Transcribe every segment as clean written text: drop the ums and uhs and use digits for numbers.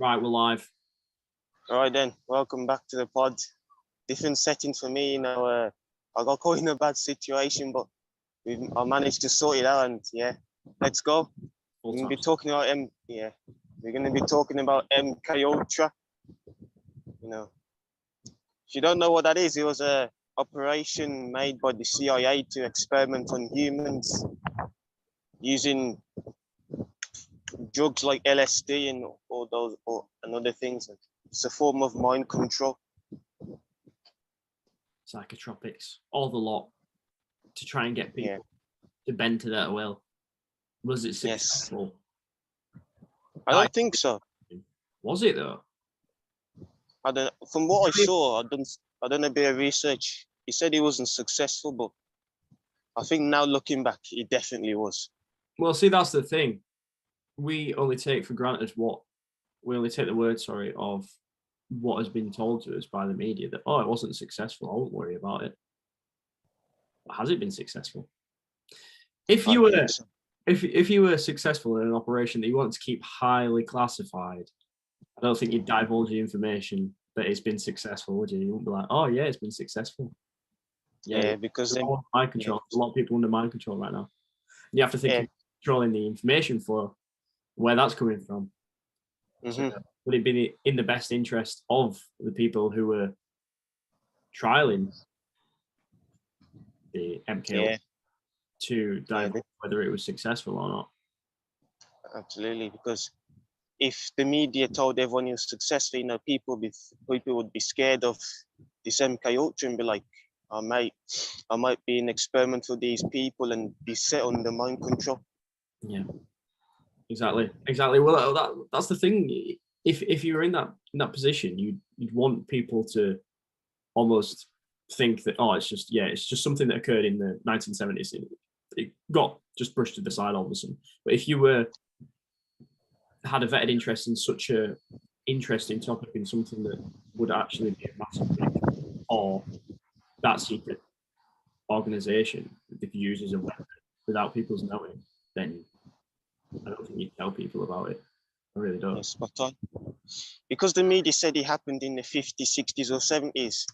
Right, we're live. All right then, welcome back to the pod. Different setting for me, I got caught in a bad situation, but I managed to sort it out, and yeah, let's go. We're gonna be talking about we're gonna be talking about MK Ultra. If you don't know what that is, it was a operation made by the CIA to experiment on humans using drugs like LSD and other things. It's a form of mind control. Psychotropics, all the lot, to try and get people to bend to their will. Was it successful? Yes. I don't think so. Was it though? From what I saw, I done a bit of research. He said he wasn't successful, but I think now looking back, he definitely was. Well, see, that's the thing. We only take for granted we only take the word, of what has been told to us by the media that, oh, it wasn't successful, I won't worry about it. But has it been successful? If you were successful in an operation that you want to keep highly classified, I don't think you'd divulge the information that it's been successful, would you? You wouldn't be like, oh yeah, it's been successful. Yeah, because then mind control. A lot of people under mind control right now. You have to think of controlling the information for where that's coming from. Mm-hmm. So, would it be in the best interest of the people who were trialing the MK to divulge whether it was successful or not? Absolutely, because if the media told everyone it was successful, people would be scared of this MK Ultra and be like, I might be an experiment for these people and be set on the mind control. Yeah, exactly. Well, that's the thing. If you were in that position, you'd want people to almost think that, oh, it's just something that occurred in the 1970s. It got just brushed to the side all of a sudden. But if you had a vetted interest in such a interesting topic, in something that would actually be a massive thing, or that secret organization that they could use as a weapon without people's knowing, then I don't think you'd tell people about it. I really don't. Yes, spot on. Because the media said it happened in the 50s, 60s, or 70s,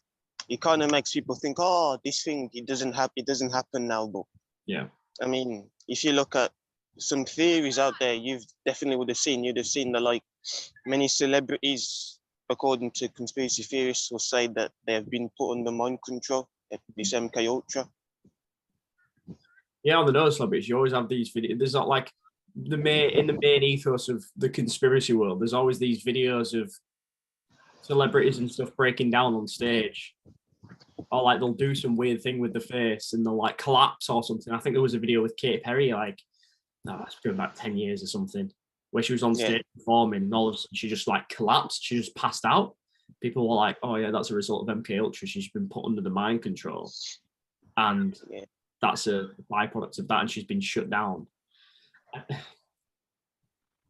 it kind of makes people think, oh, this thing, it doesn't happen now. But yeah, I mean, if you look at some theories out there, you'd have seen that, like, many celebrities, according to conspiracy theorists, will say that they have been put under mind control at this MK Ultra. Yeah, on the nose celebrities, you always have these videos. There's not like in the main ethos of the conspiracy world, there's always these videos of celebrities and stuff breaking down on stage, or like they'll do some weird thing with the face and they'll like collapse or something. I think there was a video with Katy Perry, that's been about 10 years or something, where she was on stage performing and all of a sudden she just like collapsed. She just passed out. People were like, oh yeah, that's a result of MK Ultra. She's been put under the mind control, and that's a byproduct of that, and she's been shut down.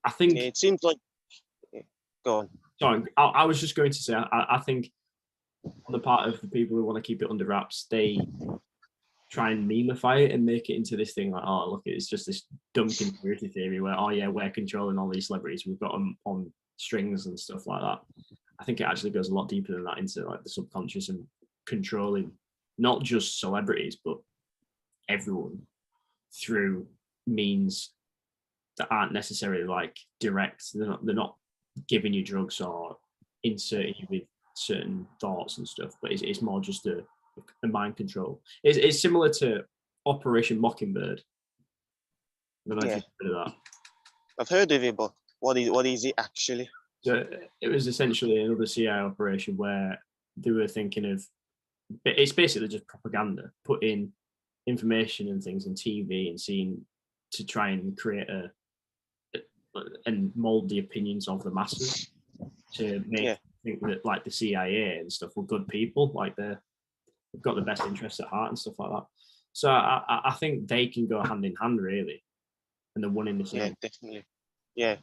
I think it seems like. Go on. Sorry, I was just going to say, I think on the part of the people who want to keep it under wraps, they try and memify it and make it into this thing like, oh, look, it's just this dumb conspiracy theory where, oh yeah, we're controlling all these celebrities, we've got them on strings and stuff like that. I think it actually goes a lot deeper than that, into like the subconscious and controlling not just celebrities, but everyone through means that aren't necessarily like direct. They're not giving you drugs or inserting you with certain thoughts and stuff, but it's more just a mind control. It's similar to Operation Mockingbird. I don't know if you've heard of that. I've heard of it, but what is it actually? So it was essentially another CIA operation where they were thinking of, it's basically just propaganda, putting information and things on TV and seeing to try and create and mold the opinions of the masses to make think that like the CIA and stuff were good people, like they've got the best interests at heart and stuff like that. So I think they can go hand in hand really, and they're one in the same. Yeah, definitely. Yeah.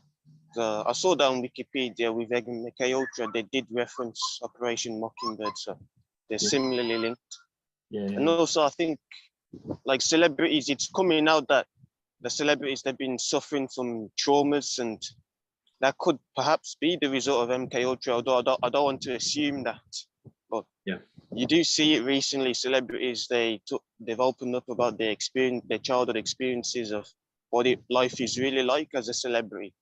I saw that on Wikipedia with MK Ultra. They did reference Operation Mockingbird, so they're similarly linked. Yeah. And also, I think, like celebrities, it's coming out that the celebrities, they've been suffering from traumas and that could perhaps be the result of MK Ultra, although I don't want to assume that. But Yeah. you do see it recently. Celebrities they've opened up about their experience, their childhood experiences of what life is really like as a celebrity.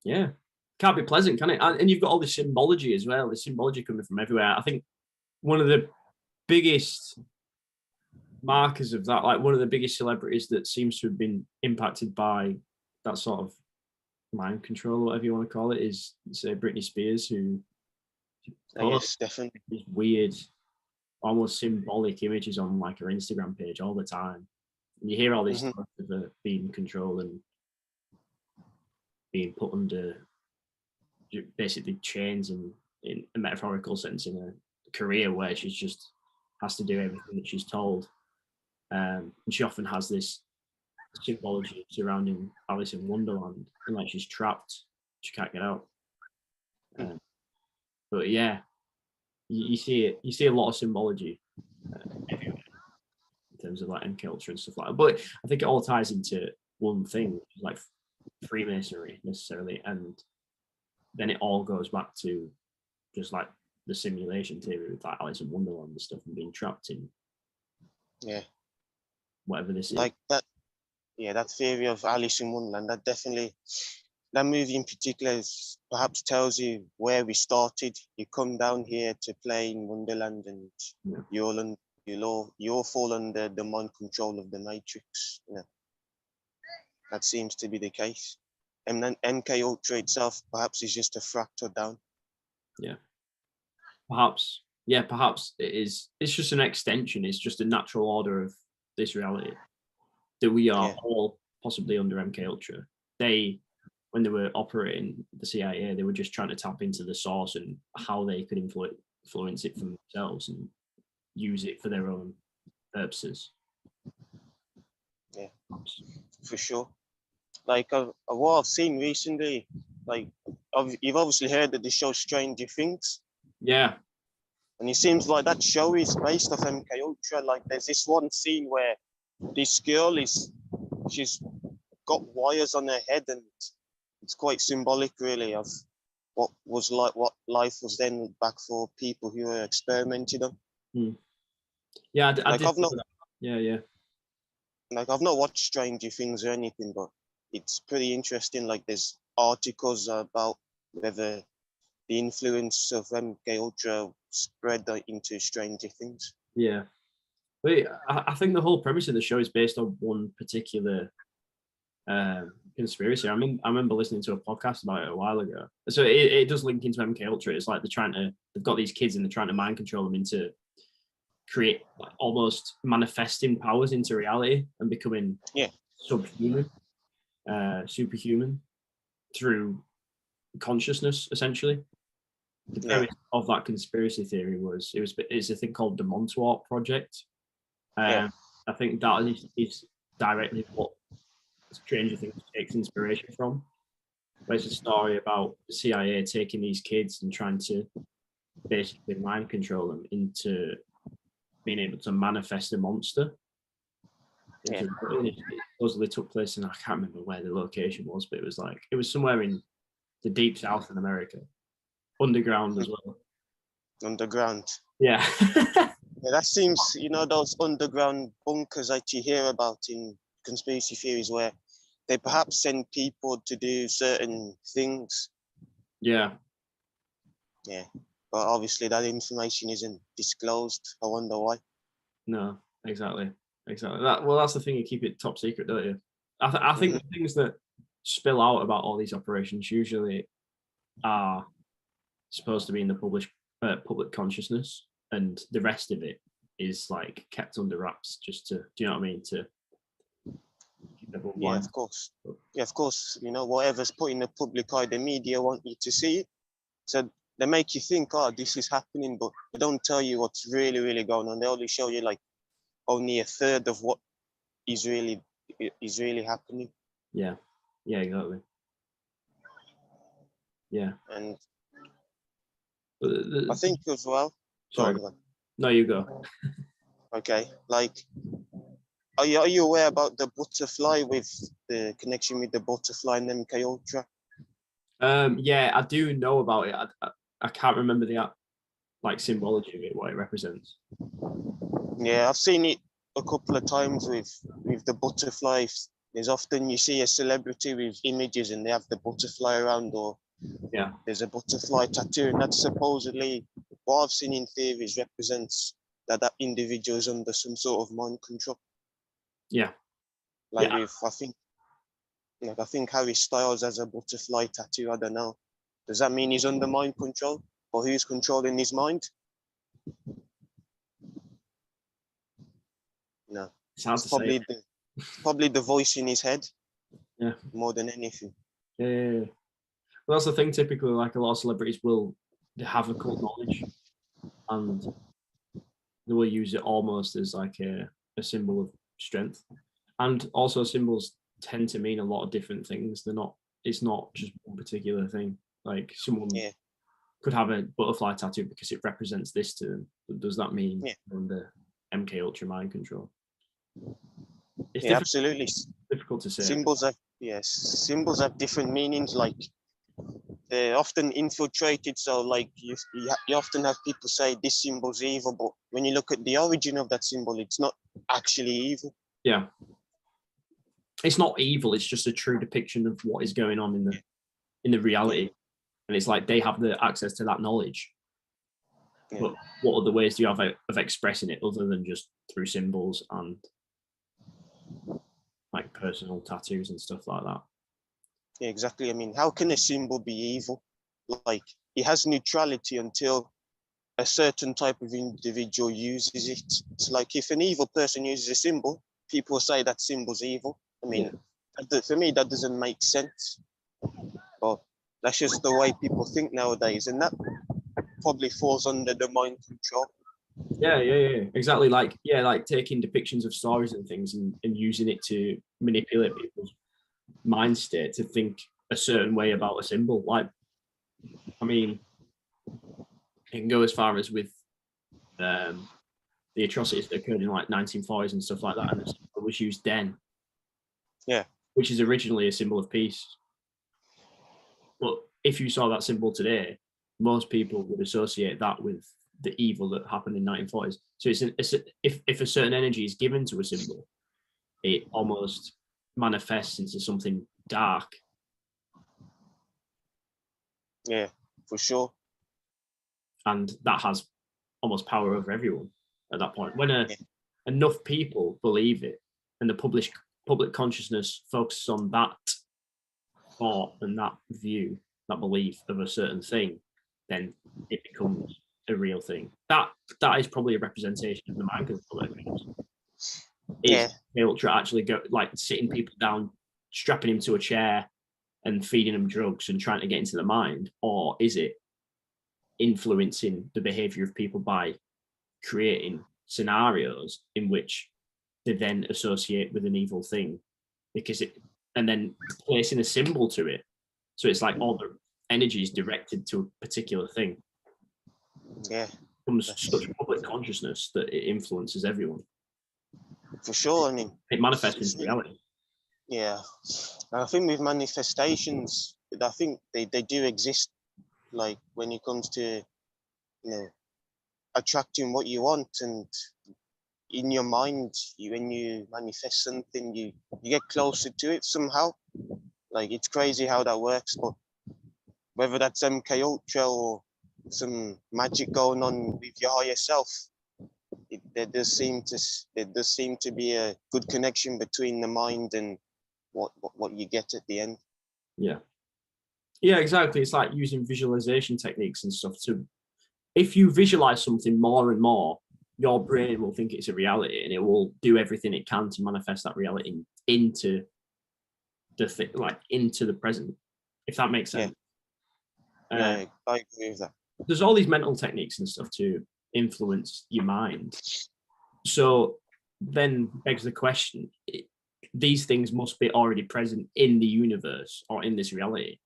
Yeah. Can't be pleasant, can it? And you've got all this symbology as well. The symbology coming from everywhere. I think one of the biggest markers of that, like one of the biggest celebrities that seems to have been impacted by that sort of mind control, or whatever you want to call it, is say Britney Spears, who Yes, definitely. these weird, almost symbolic images on like her Instagram page all the time. And you hear all these stories of her being controlled and being put under basically chains in a metaphorical sense in a career where she's just has to do everything that she's told. And she often has this symbology surrounding Alice in Wonderland, and like she's trapped, she can't get out. But yeah, you see it. You see a lot of symbology everywhere in terms of like MK Ultra and stuff like that. But I think it all ties into one thing, like Freemasonry necessarily, and then it all goes back to just like the simulation theory with like Alice in Wonderland and stuff, and being trapped in whatever this is. Like that, that theory of Alice in Wonderland, that movie in particular perhaps tells you where we started. You come down here to play in Wonderland, and you'll fall under the mind control of the Matrix. That seems to be the case. And then MK Ultra itself perhaps is just a fractal down. Yeah. Perhaps it is. It's just an extension. It's just a natural order of this reality that we are all possibly under MK Ultra. When they were operating the CIA, they were just trying to tap into the source and how they could influence it for themselves and use it for their own purposes. Yeah, for sure. Like what I've seen recently, like you've obviously heard of the show Stranger Things. Yeah. And it seems like that show is based off MK Ultra. Like there's this one scene where this girl she's got wires on her head, and it's quite symbolic really of what life was then back for people who were experimented on. Yeah, Like I've not watched Stranger Things or anything, but it's pretty interesting. Like there's articles about whether the influence of MK Ultra spread into Stranger Things. Yeah. But I think the whole premise of the show is based on one particular conspiracy. I remember listening to a podcast about it a while ago. So it does link into MK Ultra. It's like they've got these kids and they're trying to mind control them into create like almost manifesting powers into reality and becoming subhuman, superhuman through consciousness, essentially. The premise of that conspiracy theory it's a thing called the Montauk Project. I think that is directly what Stranger Things takes inspiration from. But it's a story about the CIA taking these kids and trying to basically mind control them into being able to manifest a monster. It supposedly took place in, I can't remember where the location was, but it was somewhere in the deep south in America. Underground as well. Underground. Yeah. That seems, those underground bunkers that you hear about in conspiracy theories where they perhaps send people to do certain things. Yeah. Yeah. But obviously that information isn't disclosed. I wonder why. No, exactly. That's the thing, you keep it top secret, don't you? I think the things that spill out about all these operations usually are supposed to be in the public consciousness, and the rest of it is like kept under wraps just to, do you know what I mean? To keep everyone blind. Of course. Yeah, of course. Whatever's put in the public eye, the media want you to see it. So they make you think, this is happening, but they don't tell you what's really, really going on. They only show you like only a third of what is really happening. Yeah. Yeah, exactly. Yeah. And I think as well. Sorry. No, you go. Okay. Like are you aware about the butterfly, with the connection with the butterfly and MK Ultra? Yeah, I do know about it. I can't remember the like symbology of it, what it represents. Yeah, I've seen it a couple of times with the butterfly. There's often you see a celebrity with images and they have the butterfly around, or Yeah, there's a butterfly tattoo, and that supposedly, what I've seen in theories, represents that individual is under some sort of mind control. yeah, Like yeah. with, I think Harry Styles has a butterfly tattoo. I don't know. Does that mean he's under mind control, or who's controlling his mind? No, It's hard it's to say. probably the voice in his head Yeah. more than anything. Yeah. Well, that's the thing. Typically, like a lot of celebrities will have occult knowledge, and they will use it almost as like a symbol of strength. And also, symbols tend to mean a lot of different things. They're not. It's not just one particular thing. Like someone Yeah, could have a butterfly tattoo because it represents this to them. But does that mean yeah, under MK Ultra mind control? It's yeah, absolutely. difficult to say. Symbols have different meanings. Like they're often infiltrated. So like you often have people say this symbol's evil, but when you look at the origin of that symbol, it's not actually evil. Yeah, it's not evil. It's just a true depiction of what is going on in the reality. And it's like they have the access to that knowledge. Yeah. But what other ways do you have of expressing it other than just through symbols and like personal tattoos and stuff like that? Yeah, exactly. I mean, how can a symbol be evil? Like it has neutrality until a certain type of individual uses it. It's like if an evil person uses a symbol, people say that symbol's evil. I mean, for me, that doesn't make sense. But that's just the way people think nowadays, and that probably falls under the mind control. Yeah, exactly. Like like taking depictions of stories and things and using it to manipulate people's mind state to think a certain way about a symbol. Like, I mean, it can go as far as with the atrocities that occurred in like 1940s and stuff like that, and the symbol was used then. Yeah, which is originally a symbol of peace. But if you saw that symbol today, most people would associate that with the evil that happened in 1940s. So if a certain energy is given to a symbol, it almost manifests into something dark. Yeah, for sure. And that has almost power over everyone at that point. When Yeah. enough people believe it and the public consciousness focuses on that thought and that view, that belief of a certain thing, then it becomes a real thing. That is probably a representation of the mind control. Yeah. Is Ultra actually like sitting people down, strapping him to a chair and feeding them drugs and trying to get into the mind, or is it influencing the behavior of people by creating scenarios in which they then associate with an evil thing and then placing a symbol to it, so it's like all the energy is directed to a particular thing. Yeah, it becomes such public consciousness that it influences everyone. For sure. I mean, it manifests into reality. Yeah, I think with manifestations, I think they do exist. Like when it comes to attracting what you want, and in your mind, when you manifest something, you get closer to it somehow. Like it's crazy how that works, but whether that's MK Ultra or some magic going on with your higher self, there does seem to be a good connection between the mind and what you get at the end. Yeah, exactly. It's like using visualization techniques and stuff to, if you visualize something more and more, your brain will think it's a reality and it will do everything it can to manifest that reality into the thing, like into the present, if that makes sense. Yeah, I agree with that. There's all these mental techniques and stuff to influence your mind. So then begs the question, these things must be already present in the universe or in this reality.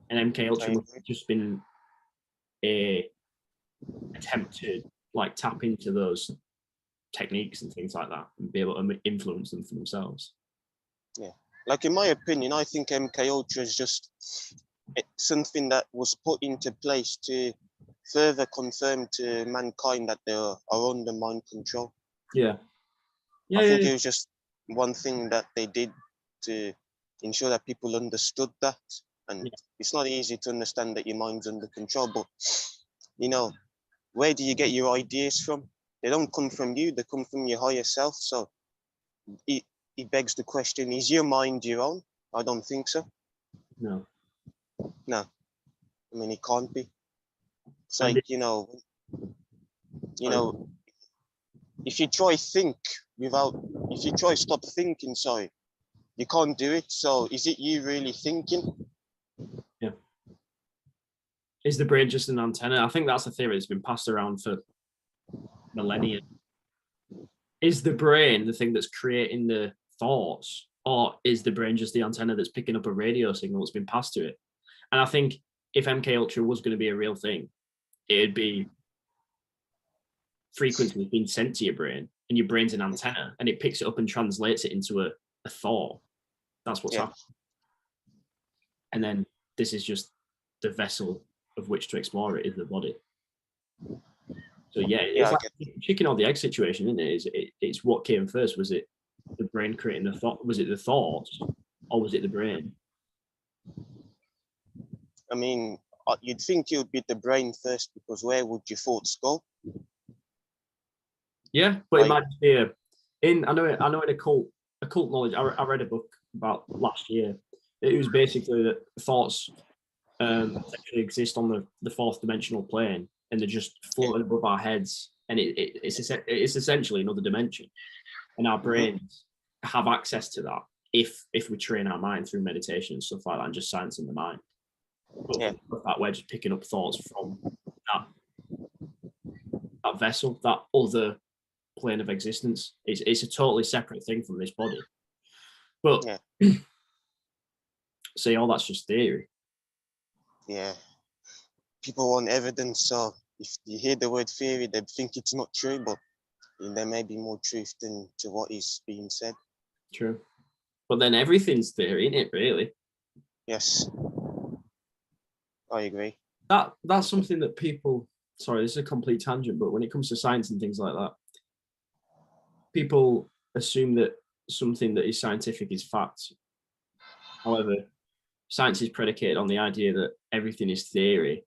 And MK Ultra must have just been a attempt to like tap into those techniques and things like that and be able to influence them for themselves. Yeah, like in my opinion, I think MK Ultra is just something that was put into place to further confirm to mankind that they are under mind control. Yeah. Yeah. I think it was just one thing that they did to ensure that people understood that. And it's not easy to understand that your mind's under control, but you know, where do you get your ideas from? They don't come from you, they come from your higher self. So it begs the question, is your mind your own? I don't think so. No. No. I mean, it can't be. It's like, if you try stop thinking, sorry, you can't do it. So is it you really thinking? Yeah. Is the brain just an antenna? I think that's a theory that's been passed around for millennia. Is the brain the thing that's creating the thoughts, or is the brain just the antenna that's picking up a radio signal that's been passed to it? And I think if MK Ultra was going to be a real thing, it'd be frequency being sent to your brain, and your brain's an antenna, and it picks it up and translates it into a thought. That's what's happening. And then this is just the vessel of which to explore it, is the body. So it's like chicken or the egg situation, isn't it? It's what came first. Was it the brain creating the thought? Was it the thoughts, or was it the brain? I mean, you'd think it would be the brain first, because where would your thoughts go? Yeah, but it might be I know in occult knowledge. I read a book about last year. It was basically that thoughts actually exist on the fourth dimensional plane, and they're just floating above our heads, and it's essentially another dimension, and our brains have access to that if we train our mind through meditation and stuff like that, and just silencing the mind. But that we're just picking up thoughts from that vessel, that other plane of existence. It's a totally separate thing from this body. But see, all that's just theory. Yeah, people want evidence, so if you hear the word theory, they think it's not true, but there may be more truth than to what is being said. True. But then everything's theory, isn't it, really? Yes, I agree. That's something that people, sorry, this is a complete tangent, but when it comes to science and things like that, people assume that something that is scientific is fact. However, science is predicated on the idea that everything is theory,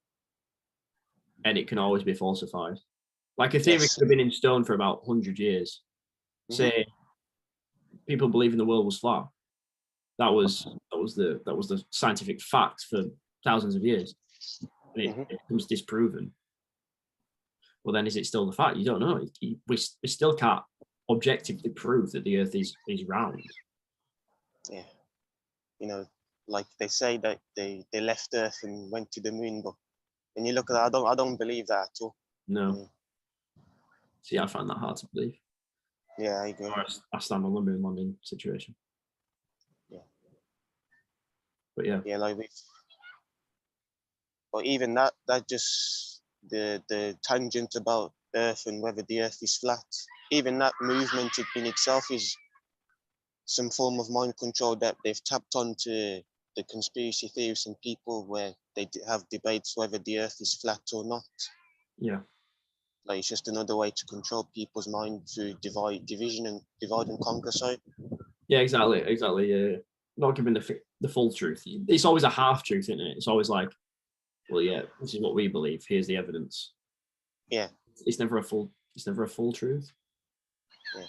and it can always be falsified. Like a theory could have been in stone for about 100 years. Say people believe in the world was flat. That was the scientific fact for thousands of years. And it becomes disproven. Well, then is it still the fact? You don't know. We still can't objectively prove that the Earth is round. Yeah, like they say that they left Earth and went to the moon, but when you look at that, I don't believe that at all. No. See, I find that hard to believe. Yeah, I agree. Or I stand on the moon landing situation. Yeah. But yeah. Yeah, like but even that just the tangent about Earth and whether the Earth is flat, even that movement in itself is some form of mind control that they've tapped onto the conspiracy theorists and people, where they have debates whether the Earth is flat or not. Yeah. Like, it's just another way to control people's mind through divide and conquer. So. Yeah, exactly. Yeah. Not giving the full truth. It's always a half truth, isn't it? It's always like, well, yeah, this is what we believe. Here's the evidence. Yeah. It's never a full truth. Yeah.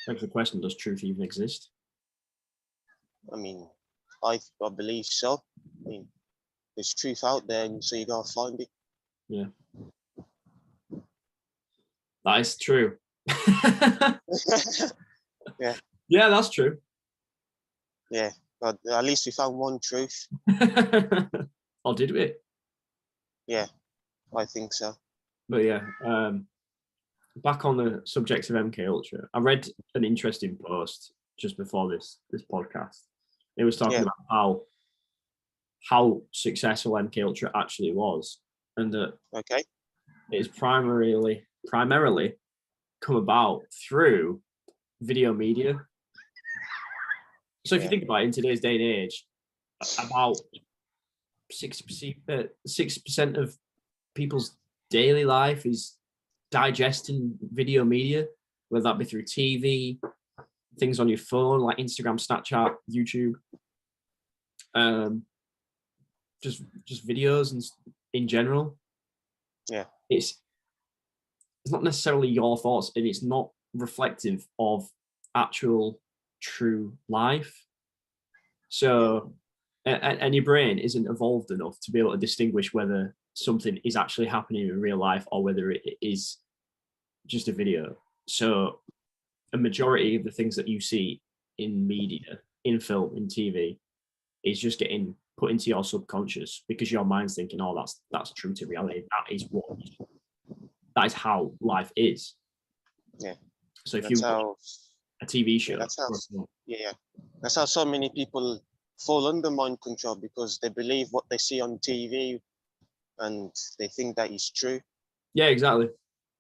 Begs the question: does truth even exist? I mean, I believe so. I mean, there's truth out there, and so you gotta find it. Yeah. That is true. Yeah. Yeah, that's true. Yeah, but at least we found one truth. Or did we? Yeah, I think so. But yeah, back on the subject of MK Ultra, I read an interesting post just before this podcast. It was talking about how successful MK Ultra actually was, and that it is primarily come about through video media. So if you think about it, in today's day and age, about 6% of people's daily life is digesting video media, whether that be through TV, things on your phone like Instagram, Snapchat, YouTube, just videos and in general. Yeah, it's not necessarily your thoughts, and it's not reflective of actual true life. So, and your brain isn't evolved enough to be able to distinguish whether something is actually happening in real life or whether it is just a video. So, a majority of the things that you see in media, in film, in TV, is just getting put into your subconscious because your mind's thinking, "Oh, that's true to reality. That is how life is." Yeah. So if you watch a TV show, that's how so many people fall under mind control, because they believe what they see on TV and they think that is true. Yeah, exactly.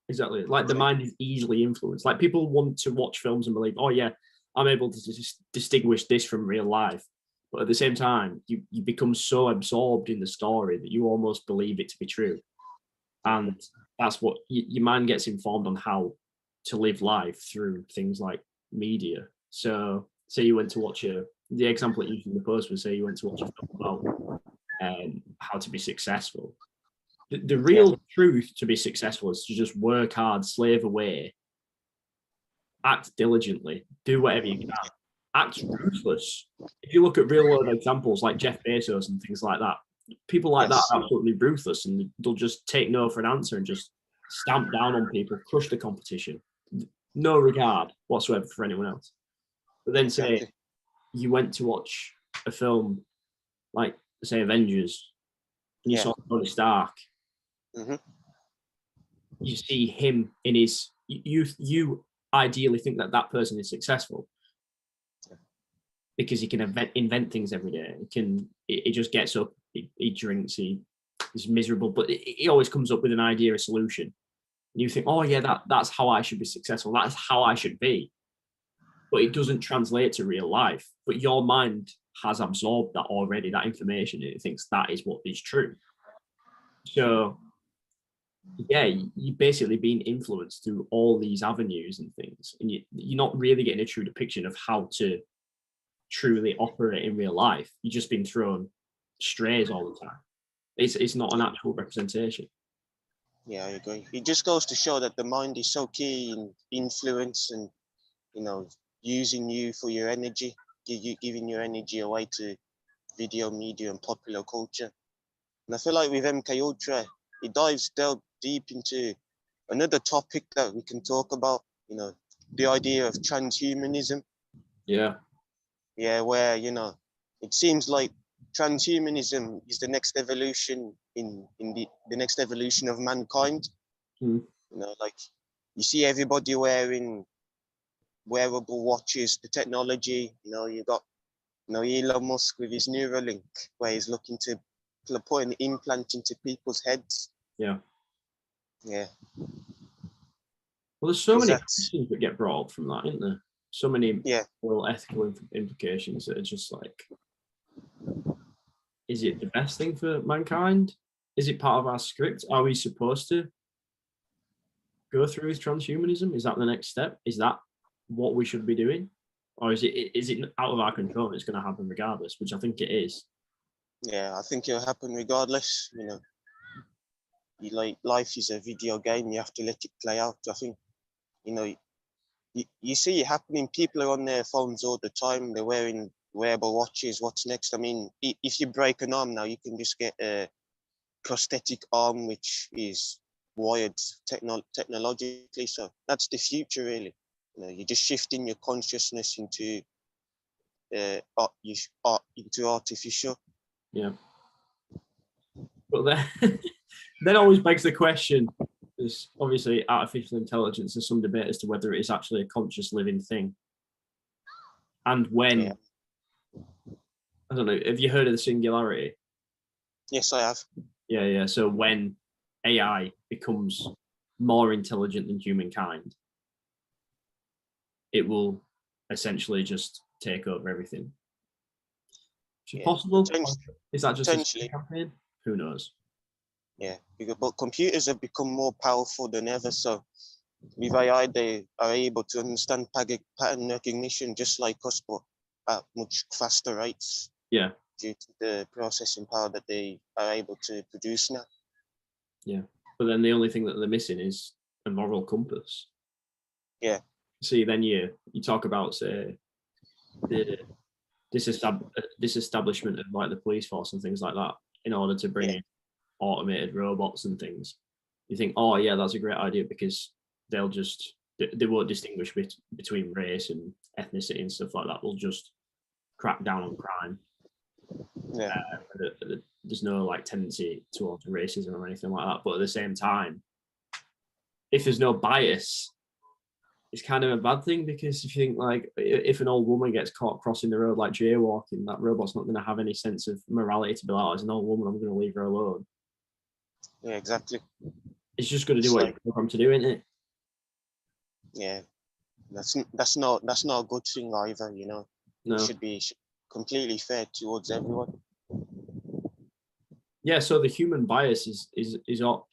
Like the mind is easily influenced. Like people want to watch films and believe, "Oh yeah, I'm able to distinguish this from real life." But at the same time, you become so absorbed in the story that you almost believe it to be true. And that's what your mind gets informed on how to live life through things like media. So say you went to watch the example that you used in the post was, say you went to watch a film about how to be successful. The real truth to be successful is to just work hard, slave away, act diligently, do whatever you can, act ruthless. If you look at real world examples like Jeff Bezos and things like that, people like that are absolutely ruthless, and they'll just take no for an answer and just stamp down on people, crush the competition, no regard whatsoever for anyone else. But then say you went to watch a film like, say, Avengers, and you saw Tony Stark. You see him in his you ideally think that person is successful because he can invent things every day. He just gets up, he drinks, he's miserable, but he always comes up with an idea, a solution. And you think, "Oh yeah, that's how I should be successful. That's how I should be." But it doesn't translate to real life. But your mind has absorbed that already, that information, and it thinks that is what is true. So yeah, you're basically being influenced through all these avenues and things, and you're not really getting a true depiction of how to truly operate in real life. You're just being thrown strays all the time. It's not an actual representation. Yeah, I agree. It just goes to show that the mind is so key in influence and, using you for your energy, giving your energy away to video media and popular culture. And I feel like with MK Ultra, it dives deep into another topic that we can talk about, the idea of transhumanism. Yeah. Yeah, where, it seems like transhumanism is the next evolution in the next evolution of mankind. Like you see everybody wearing wearable watches, the technology, you got Elon Musk with his Neuralink, where he's looking to put an implant into people's heads. Yeah. Yeah. Well, there's so many questions that get brought up from that, isn't there? So many ethical implications that are just like, is it the best thing for mankind? Is it part of our script? Are we supposed to go through with transhumanism? Is that the next step? Is that what we should be doing? Or is it out of our control and it's going to happen regardless, which I think it is. Yeah, I think it'll happen regardless. Life is a video game. You have to let it play out. I think, you see it happening. People are on their phones all the time. They're wearing wearable watches. What's next? I mean, if you break an arm now, you can just get a prosthetic arm, which is wired technologically. So that's the future, really. You're just shifting your consciousness into artificial. Yeah. But then always begs the question, there's obviously artificial intelligence, there's some debate as to whether it is actually a conscious living thing. And when, I don't know, have you heard of the singularity? Yes, I have. Yeah. So when AI becomes more intelligent than humankind, it will essentially just take over everything. Is it Yeah, possible? Is that just a potentially. campaign? Who knows? Yeah, but computers have become more powerful than ever. So with AI, they are able to understand pattern recognition just like us, but at much faster rates Yeah, due to the processing power that they are able to produce now. yeah. But then the only thing that they're missing is a moral compass. Yeah. See, then you talk about, say, the disestablishment of like the police force and things like that in order to bring Yeah. in automated robots and things. You think, oh yeah, that's a great idea, because they'll just they won't distinguish between race and ethnicity and stuff like that. They'll just crack down on crime. Yeah. There's no like tendency towards racism or anything like that. But at the same time, if there's no bias, it's kind of a bad thing, because if you think like, if an old woman gets caught crossing the road like jaywalking, that robot's not going to have any sense of morality to be like, oh, it's an old woman, I'm going to leave her alone. Yeah, exactly. It's just going to do It's what like, it's programmed to do, isn't it? yeah, that's not a good thing either. You know, No. it should be completely fair towards everyone. Yeah, so the human bias is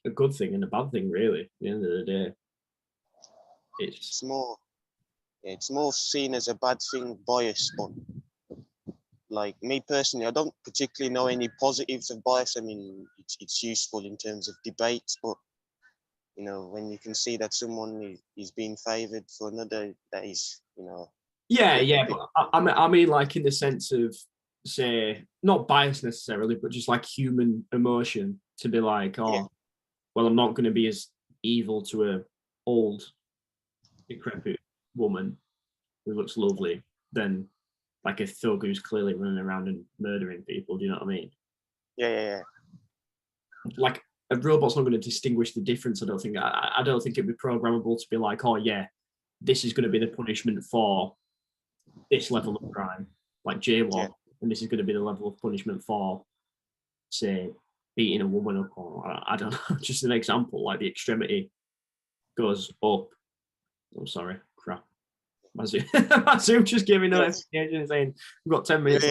a good thing and a bad thing, really. At the end of the day, It's more seen as a bad thing, bias, but like me personally, I don't particularly know any positives of bias. I mean, it's useful in terms of debates, but you know, when you can see that someone is being favoured for another, that is, you know. yeah. But I mean, like in the sense of, say, not bias necessarily, but just like human emotion to be like, oh, Yeah. well, I'm not going to be as evil to a old, decrepit woman who looks lovely than like a thug who's clearly running around and murdering people. Do you know what I mean? Yeah. Like a robot's not going to distinguish the difference. I don't think. I don't think it'd be programmable to be like, oh yeah, this is going to be the punishment for this level of crime, like jaywalk, and this is going to be the level of punishment for, say, beating a woman up, or I don't know, just an example. Like the extremity goes up. I'm sorry, crap. My Zoom just gave me notification saying we've got 10 minutes.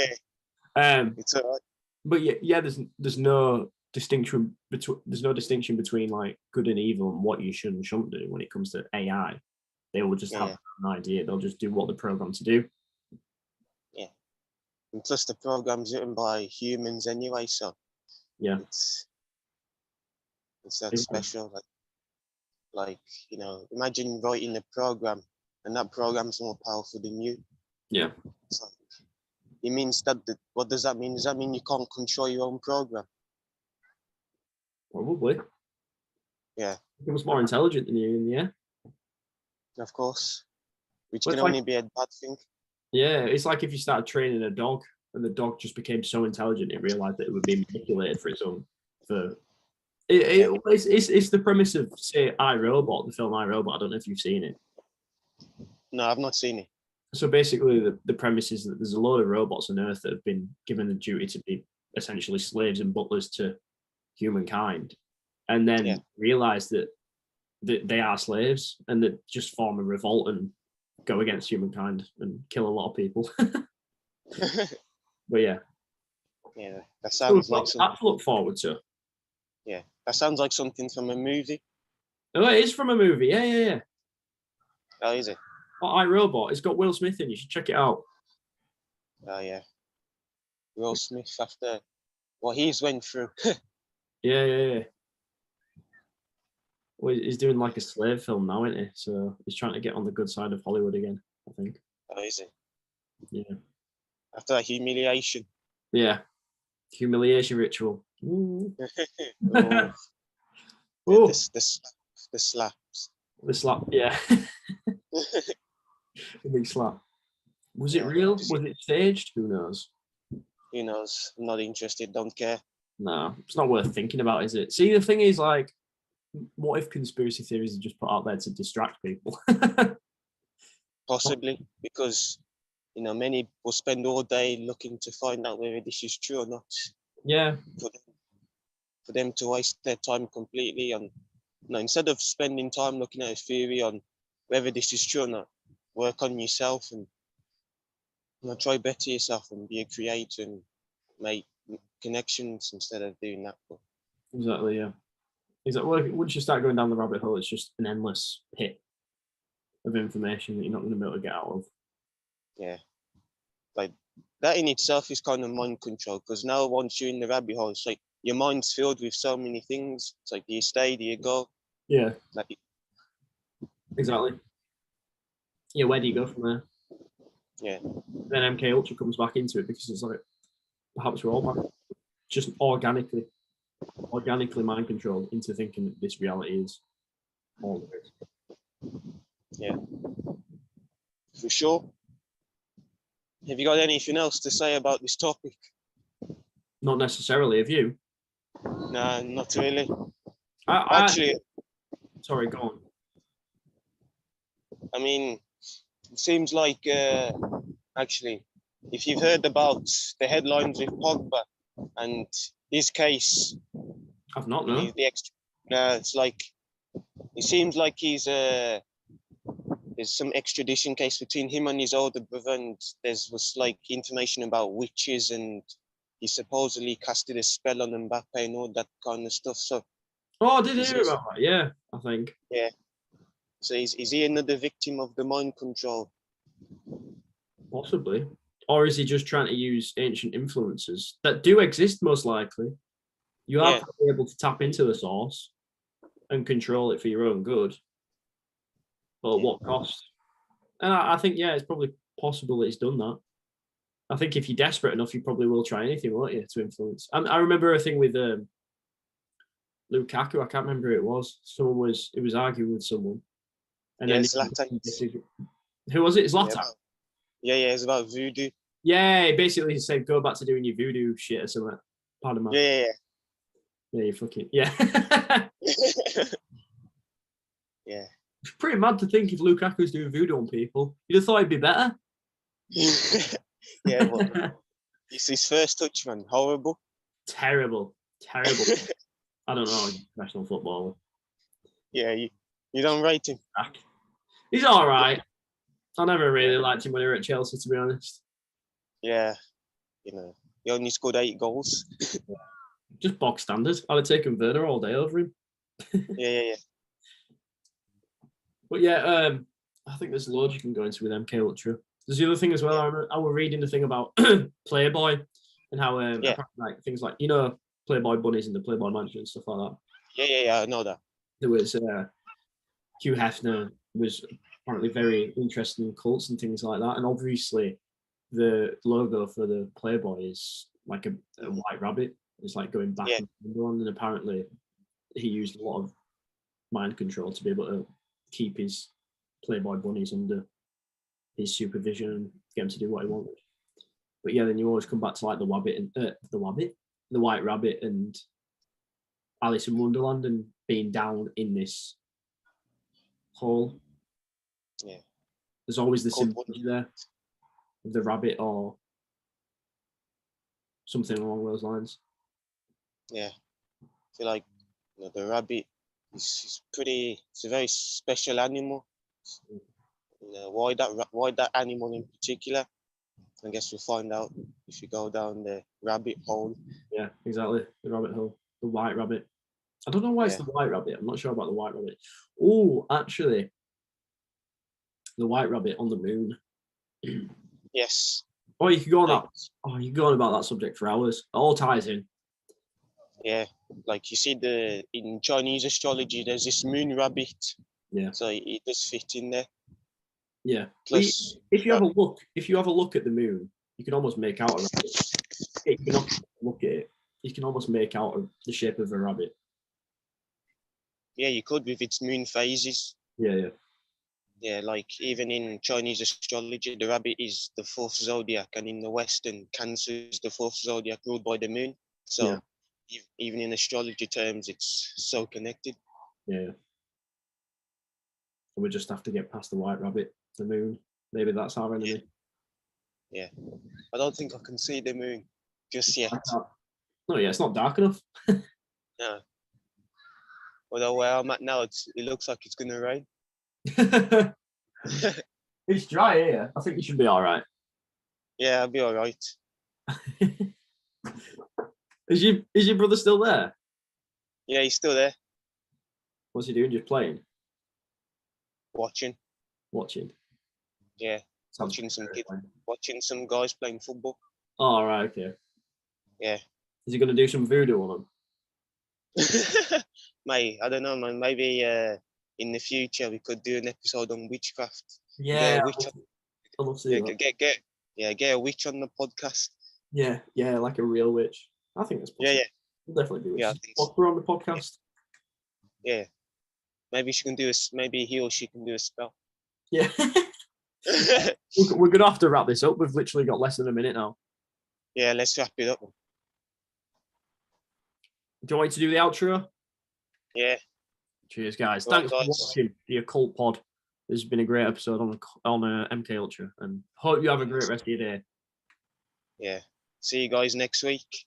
Yeah. It's all right. But yeah, there's no distinction between like good and evil and what you should and shouldn't do when it comes to AI. They will just have an idea. They'll just do what they're programmed to do. Yeah. And plus the program's written by humans anyway, so yeah, it's that special. Like, you know, imagine writing a program and that program's more powerful than you. Yeah. It's like, it means that what does that mean? Does that mean you can't control your own program? Probably. Yeah. It was more intelligent than you in the end. Of course. Which can only be a bad thing. Yeah, it's like if you started training a dog and the dog just became so intelligent it realized that it would be manipulated for its own. It's the premise of, say, iRobot, the film iRobot. I don't know if you've seen it. No, I've not seen it. So basically, the premise is that there's a load of robots on Earth that have been given the duty to be essentially slaves and butlers to humankind, and then realize that they are slaves and that just form a revolt and go against humankind and kill a lot of people. But yeah, that sounds like something to look forward to. Yeah, that sounds like something from a movie. Oh, it is from a movie. Yeah. Oh, is it? Oh, iRobot. It's got Will Smith in. You should check it out. Oh yeah, Will Smith after what he's went through. Yeah. Well, he's doing like a slave film now, isn't he? So he's trying to get on the good side of Hollywood again, I think. Oh, is it? Yeah. After that humiliation. Yeah. Humiliation ritual. Oh. Oh. The slaps. The slap, yeah. The big slap. Was it real? Was it staged? Who knows? Who knows? I'm not interested. Don't care. No, it's not worth thinking about, is it? See, the thing is, like, what if conspiracy theories are just put out there to distract people? Possibly, because you know many will spend all day looking to find out whether this is true or not. Yeah. For them to waste their time completely on, you know, instead of spending time looking at a theory on whether this is true or not, work on yourself and try better yourself and be a creator and make connections instead of doing that. But Exactly. Yeah. Exactly. Well, once you start going down the rabbit hole, it's just an endless pit of information that you're not going to be able to get out of. yeah, like that in itself is kind of mind control, because now once you're in the rabbit hole, it's like your mind's filled with so many things. It's like, do you stay, do you go? Yeah. Like, Exactly. Yeah. Where do you go from there? yeah, Then MK Ultra comes back into it because it's like perhaps we're all back, just organically mind controlled into thinking that this reality is all there is. yeah, for sure. Have you got anything else to say about this topic? Not necessarily. Have you? Nah, not really. I sorry, go on. I mean, it seems like actually, if you've heard about the headlines with Pogba and his case, I've not known. it's like it seems like there's some extradition case between him and his older brother, and was like information about witches, and he supposedly casted a spell on Mbappe and all that kind of stuff. So, I did hear about that. Yeah, I think. Yeah. So is he another victim of the mind control? Possibly. Or is he just trying to use ancient influences that do exist, most likely? You have to be able to tap into the source and control it for your own good. But at what cost? And I think, it's probably possible that he's done that. I think if you're desperate enough, you probably will try anything, won't you, to influence. And I remember a thing with Lukaku. I can't remember who it was. It was arguing with someone. And then who was it? Zlatan. Yeah, it's about voodoo. Yeah, he basically said, go back to doing your voodoo shit or something. Pardon me. Yeah. Yeah, you fucking, yeah. Yeah. It's pretty mad to think if Lukaku's doing voodoo on people. You'd have thought he'd be better. Yeah, but it's his first touch, man. Horrible. Terrible. I don't know, professional footballer. Yeah, you don't rate him. He's all right. I never really liked him when he was at Chelsea, to be honest. Yeah, he only scored 8 goals. Just box standard. I'd have taken Werner all day over him. Yeah. But yeah, I think there's loads you can go into with MK Ultra. There's the other thing as well. I was reading the thing about Playboy and how like things like Playboy bunnies and the Playboy Mansion and stuff like that. Yeah, I know that. There was Hugh Hefner was apparently very interested in cults and things like that, and obviously the logo for the Playboy is like a white rabbit. It's like going back and apparently he used a lot of mind control to be able to keep his Playboy bunnies under his supervision and get him to do what he wanted. But yeah, then you always come back to like the White Rabbit and Alice in Wonderland and being down in this hole. Yeah. There's always the symbology there of the rabbit or something along those lines. Yeah. I feel like the rabbit is it's a very special animal. Why that animal in particular? I guess we'll find out if you go down the rabbit hole. Yeah, exactly. The rabbit hole. The white rabbit. I don't know why it's the white rabbit. I'm not sure about the white rabbit. Oh, actually, the white rabbit on the moon. Yes. Oh, you could go on that. Oh, you could go on about that subject for hours. It all ties in. Yeah, like you see in Chinese astrology, there's this moon rabbit. Yeah. So it does fit in there. Yeah. Plus, if you have a look at the moon, you can almost make out a rabbit. If you not look at it, you can almost make out the shape of a rabbit. Yeah, you could with its moon phases. Yeah. Yeah, like even in Chinese astrology, the rabbit is the 4th zodiac, and in the Western, Cancer is the 4th zodiac ruled by the moon. So even in astrology terms, it's so connected. Yeah. We just have to get past the white rabbit, the moon. Maybe that's our enemy. Yeah. I don't think I can see the moon just yet. No, it's not dark enough. No. Although where I'm at now, it looks like it's going to rain. It's dry here. I think you should be all right. Yeah, I'll be all right. Is your brother still there? Yeah, he's still there What's he doing? Just playing, watching. watching. Yeah, Sounds watching some very kids, fun. watching some guys playing football. Oh, all right, okay. Yeah. Is he going to do some voodoo on them? Mate, I don't know, man. Maybe in the future we could do an episode on witchcraft. Get Yeah, a witch. I love Yeah, seeing that. get a witch on the podcast. Yeah, like a real witch. I think that's possible. Yeah, We'll definitely do it. Yeah, I She's think so. Opera on the podcast. Yeah. Maybe she can do maybe he or she can do a spell. Yeah. We're going to have to wrap this up. We've literally got less than a minute now. Yeah, let's wrap it up. Do you want me to do the outro? Yeah. Cheers, guys. Right, Thanks for watching the Occult Pod. This has been a great episode on MK Ultra, and hope you have a great rest of your day. Yeah. See you guys next week.